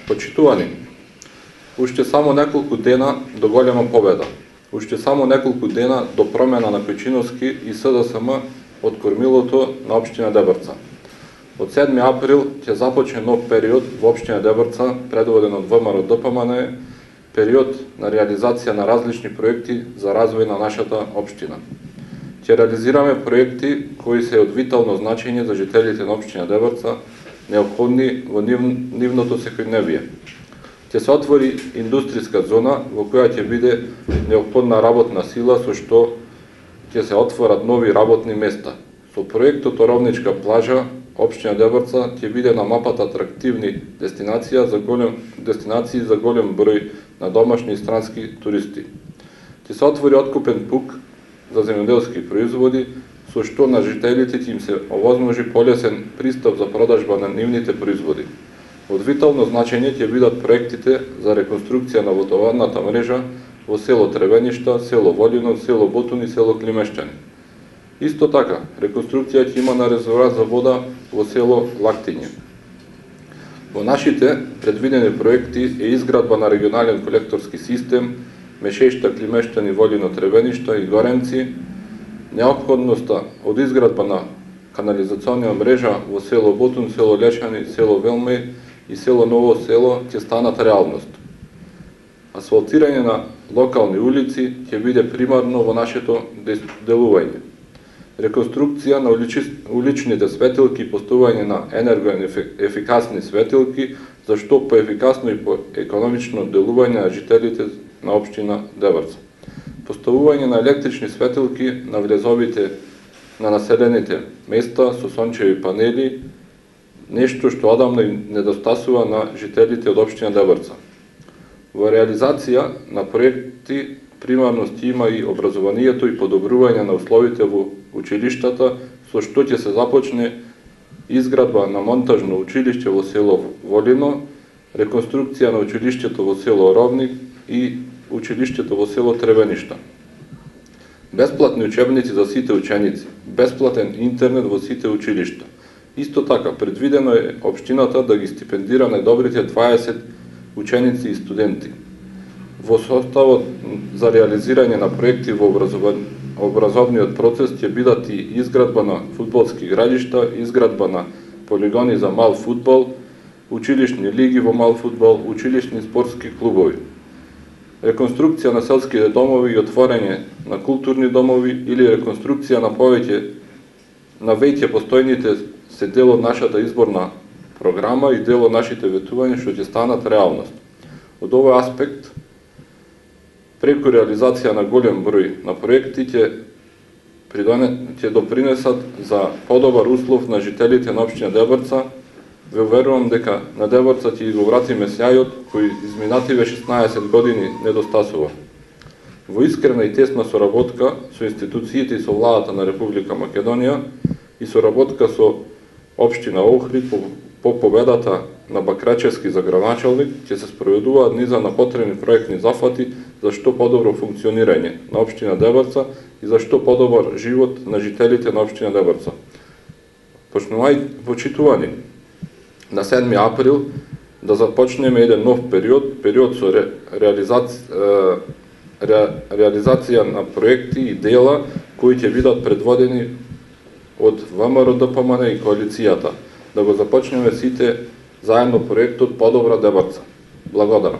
Почитувани, уште само неколку дена до голема победа, уште само неколку дена до промена на Печиновски и СДСМ од кормилото на општина Дебрца. Од 7 април ќе започне нов период во општина Дебрца, предводен од ВМРО ДПМН, период на реализација на различни проекти за развој на нашата општина. Ќе реализираме проекти кои се од витално значење за жителите на општина Дебрца, неопходни во нивното секојдневие. Ќе се отвори индустријска зона во која ќе биде неопходна работна сила, со што ќе се отворат нови работни места. Со проектот Оровничка плажа, општина Дебрца ќе биде на мапата атрактивни дестинации за голем број на домашни и странски туристи. Ќе се отвори откупен пук за земјоделски производи, со што на жителите ќе им се овозможи полесен пристап за продажба на нивните производи. Од витално значење ќе бидат проектите за реконструкција на водовадната мрежа во село Тревеништа, село Волино, село Ботун и село Климешчани. Исто така, реконструкција ќе има на резервоар за вода во село Лактиње. Во нашите предвидени проекти е изградба на регионален колекторски систем, Мешешта, Климешчани, Волино, Тревеништа и Горенци, неопходноста од изградба на канализационна мрежа во село Ботун, село Лешани, село Велмеј и село Ново село ќе станат реалност. Асфалтирање на локални улици ќе биде примарно во нашето делување. Реконструкција на уличните светилки и поставување на енергоефикасни светилки, за што поефикасно и поекономично делување на жителите на општина Дебрца. Поставување на електрични светилки на влезовите на населените места со сончеви панели, нешто што одамна недостасува на жителите од општина Дебрца. Во реализација на проекти примарност има и образованието и подобрување на условите во училиштата, со што ќе се започне изградба на монтажно училиште во село Волино, реконструкција на училиштето во село Оровник и училиштето во село Тревеништа. Бесплатни учебници за сите ученици, бесплатен интернет во сите училишта. Исто така, предвидено е општината да ги стипендира најдобрите 20 ученици и студенти. Во составот за реализирање на проекти во образовниот процес ќе бидат и изградба на фудбалски игралишта, изградба на полигони за мал фудбал, училишни лиги во мал фудбал, училишни спортски клубови. Реконструкција на селските домови и отворање на културни домови или реконструкција на веќе постојните се дел од нашата изборна програма и дел од нашите ветувања што ќе станат реалност. Од овој аспект, преку реализација на голем број на проекти ќе допринесат за подобар услов на жителите на општина Дебрца. Ве уверувам дека на Дебрца ќе го вратиме сјајот кој изминативе 16 години недостасува. Во искрена и тесна соработка со институциите и со владата на Република Македонија и соработка со општина Охрид по победата на Бакрачевски за градоначалник ќе се спроведуваат низа на потребни проектни зафати за што подобро функционирање на општина Дебрца и за што подобар живот на жителите на општина Дебрца. Почитувани, на 7 април да започнеме еден нов период со реализација на проекти и дела кои ќе бидат предводени од ВМРО ДПМН и коалицијата, да го започнеме сите заедно проектот Подобра Дебрца. Благодарам.